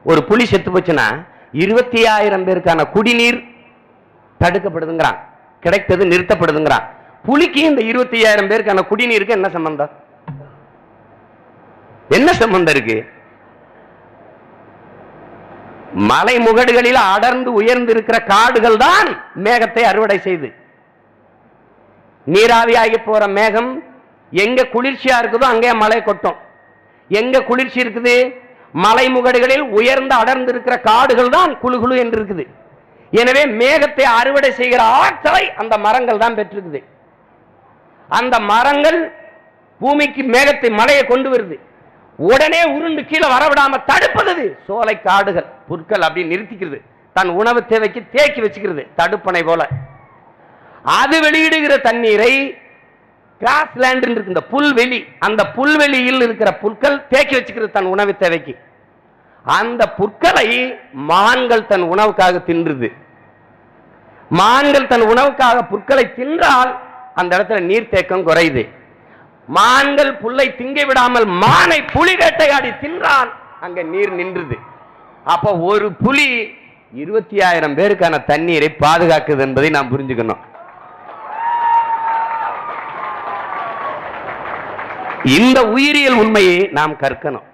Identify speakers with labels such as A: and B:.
A: ஒரு புலி செத்து போச்சுன்னா 20,000 பேருக்கான குடிநீர் தடுக்கப்படுதுங்கிறான், கிடைத்தது நிறுத்தப்படுதுங்கிறான். புலிக்கு இந்த 20,000 பேருக்கான குடிநீருக்கு என்ன சம்பந்தம்? என்ன சம்பந்தம் இருக்கு? மலை முகடுகளில் அடர்ந்து உயர்ந்து இருக்கிற காடுகள் தான் மேகத்தை அறுவடை செய்து, நீராவியாகி போற மேகம் எங்க குளிர்ச்சியா இருக்குதோ அங்கே மழை கொட்டும். எங்க குளிர்ச்சி இருக்குது? மலை முகடுகளில் உயர்ந்து அடர்ந்து இருக்கிற காடுகள் தான் குழு குழு என்று இருக்குது. எனவே மேகத்தை அறுவடை செய்கிற ஆற்றலை அந்த மரங்கள் தான் பெற்றிருக்குது. அந்த மரங்கள் பூமிக்கு மேகத்தை மழையை கொண்டு வருது. உடனே உருண்டு கீழே வரவிடாம தடுப்பது சோலை காடுகள், புற்கள் அப்படி நிறுத்திக்கிறது, தன் உணவு தேவைக்கு தேக்கி வச்சுக்கிறது தடுப்பணை போல. அது வெளியிடுகிற தண்ணீரை கிராஸ்லேண்ட் இருக்கு, இந்த புல்வெளி, அந்த புல்வெளியில் இருக்கிற புற்கள் தேக்கி வச்சுக்கிறது தன் உணவு தேவைக்கு. அந்த புற்களை மான்கள் தன் உணவுக்காக தின்றுது. மான்கள் தன் உணவுக்காக புற்களை தின்றால் அந்த இடத்துல நீர்த்தேக்கம் குறையுது. மான்கள் புல்லை திங்க விடாமல் மானை புலி வேட்டையாடி தின்றால் அங்க நீர் நின்றுது. அப்ப ஒரு புலி 20,000 பேருக்கான தண்ணீரை பாதுகாக்குது என்பதை நாம் புரிஞ்சுக்கணும். இந்த உயிரியல் உண்மையை நாம் கற்கணும்.